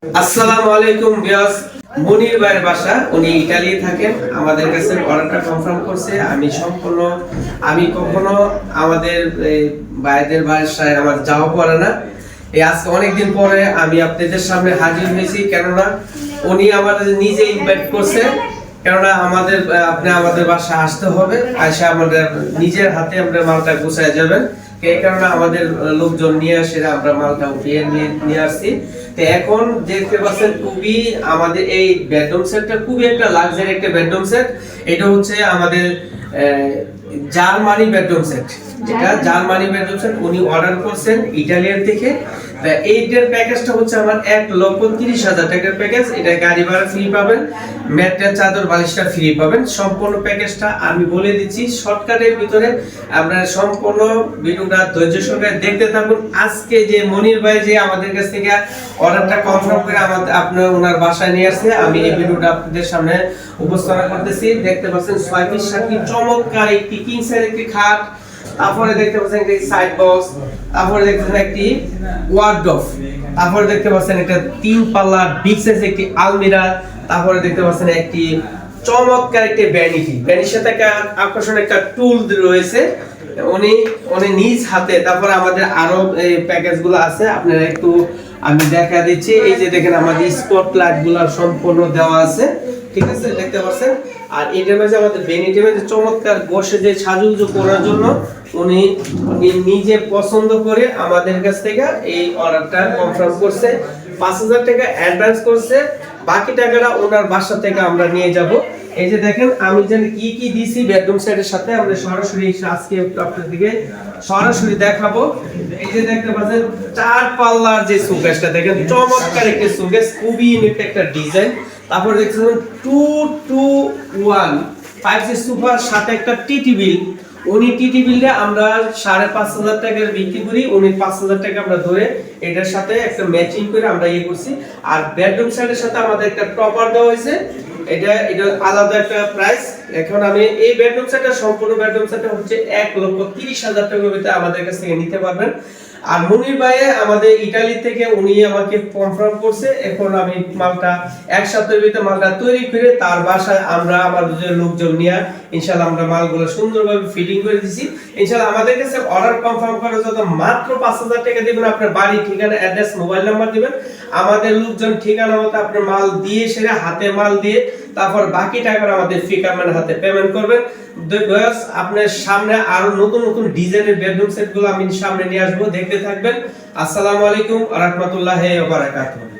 আসসালামু আলাইকুম ভিউয়ার্স। মনির ভাইয়ের বাসা, উনি ইতালি থাকেন। আমাদের কাছে অর্ডারটা কনফার্ম করছে। আমি কখনো আমাদের ভাইদের বাসায় আমার যাওয়া পড়ে না। এই আজকে অনেকদিন পরে আমি আপনাদের সামনে হাজির হয়েছি, কেননা উনি আমাদের নিজে ইনভাইট করছে। কেননা আপনি আমাদের বাসায় আসতে হবে, এসে আমাদের নিজের হাতে আমরা মালটা গুছায় যাবেন। এই কারণে আমাদের লোকজন নিয়ে আসে, আমরা মালটা উঠিয়ে নিয়ে আসছি। তো এখন দেখতে পাচ্ছেন খুবই আমাদের এই বেডরুম সেটটা খুবই একটা লাক্সারি একটা বেডরুম সেট। এটা হচ্ছে আমাদের জার্মানি বেডরুম সেট। এটা জার্মানি বেডরুম সেট উনি অর্ডার করছেন ইটালিয়ান থেকে। এইটার প্যাকেজটা হচ্ছে আমার 1,30,000 টাকার প্যাকেজ। এটা গাড়ি ভাড়া ফ্রি পাবেন, ম্যাট্রেস চাদর বালিশটা ফ্রি পাবেন। সম্পূর্ণ প্যাকেজটা আমি বলে দিচ্ছি শর্টকাটের ভিতরে। আপনারা সম্পূর্ণ ভিডিওটা ধৈর্য সহকারে দেখতে থাকুন। আজকে যে মনির ভাই যে আমাদের কাছ থেকে অর্ডারটা কনফার্ম করে আপনার ওনার বাসায় নিয়ে আসছে, আমি এই ভিডিওটা আপনাদের সামনে উপস্থাপন করতেছি। দেখতে পাচ্ছেন 6 পিস 7 পিস চমৎকার একটি কিং সাইজ একটি খাট, তারপরে দেখতে পাচ্ছেন একটি সাইড বক্স, তারপরে দেখতে পাচ্ছেন একটি ওয়ার্ডরোব, তারপরে দেখতে পাচ্ছেন একটা 3 পাল্লা বিগ সাইজ একটি আলমিরা, তারপরে দেখতে পাচ্ছেন একটি চমৎকার একটি ভ্যানিটির সাথে একটা আকর্ষণীয় একটা টুল রয়েছে উনি নিজ হাতে। তারপরে আমাদের আরো এই প্যাকেজগুলো আছে, আপনারা একটু আমি দেখা দিচ্ছি। এই যে দেখেন আমাদের স্পটলাইট গুলো সম্পূর্ণ দেওয়া আছে, ঠিক আছে, দেখতে পাচ্ছেন। আর এটার মাঝে আমাদের ভ্যানিটির মাঝে চমৎকার বসে যে সাজুগুজু করার জন্য উনি নিজে পছন্দ করে আমাদের কাছ থেকে এই অর্ডারটা কনফার্ম করছে। 5,000 টাকা অ্যাডভান্স করছে, বাকি টাকাটা ওনার বাসা থেকে আমরা নিয়ে যাব। এই যে দেখেন আমি জানি কি কি দিছি বেডরুম সেটের সাথে, আমরা সরাসরি আজকে আপনাদেরকে সরাসরি দেখাবো। এই যে দেখতে পাচ্ছেন 4 পাল্লার যে সুকেসটা দেখেন, চমৎকার একটা সুকেস, খুবই ইউনিক একটা ডিজাইন। তারপর দেখছেন 221 5 সুপার সাথে একটা টিটি বিল। উনি টিটি বিলটা আমরা 5,500 টাকার বিক্রি করি, উনি 5,000 টাকা আমরা ধরে এটার সাথে একটা ম্যাচিং করে আমরা করছি। আর বেডরুম সেটের সাথে আমাদের একটা টপার দেওয়া হয়েছে, এটা আলাদা একটা প্রাইস। এখন আমি এই বেডরুম সেটটা সম্পূর্ণ বেডরুম সেটটা হচ্ছে 1,30,000 টাকার ভিতরে আমাদের কাছ থেকে নিতে পারবেন। আর মনির ভাই আমাদের ইতালি থেকে উনি আমাকে কনফার্ম করছে। এখন আমি মালটা এক সপ্তাহের ভিতরে মালটা তৈরি করে তার বাসায় আমরা আমাদের লোকজন নিয়ে ইনশাআল্লাহ আমরা মালগুলো সুন্দরভাবে ফিটিং করে দিছি। ইনশাআল্লাহ আমাদের কাছে অর্ডার কনফার্ম করার জন্য মাত্র 5,000 টাকা দিবেন, আপনার বাড়ি ঠিকানা অ্যাড্রেস মোবাইল নাম্বার দিবেন। আমাদের লোকজন ঠিকানা মতো আপনার মাল দিয়ে সেরে হাতে মাল দিয়ে তারপর বাকি টাকাটা আমাদের ফিকারম্যান হাতে পেমেন্ট করবেন। আপনার সামনে আরো নতুন নতুন ডিজাইনের বেডরুম সেটগুলো আমি সামনে নিয়ে আসবো, দেখতে থাকবেন। আসসালামু আলাইকুম ওয়া রাহমাতুল্লাহি ওয়া বারাকাতুহু।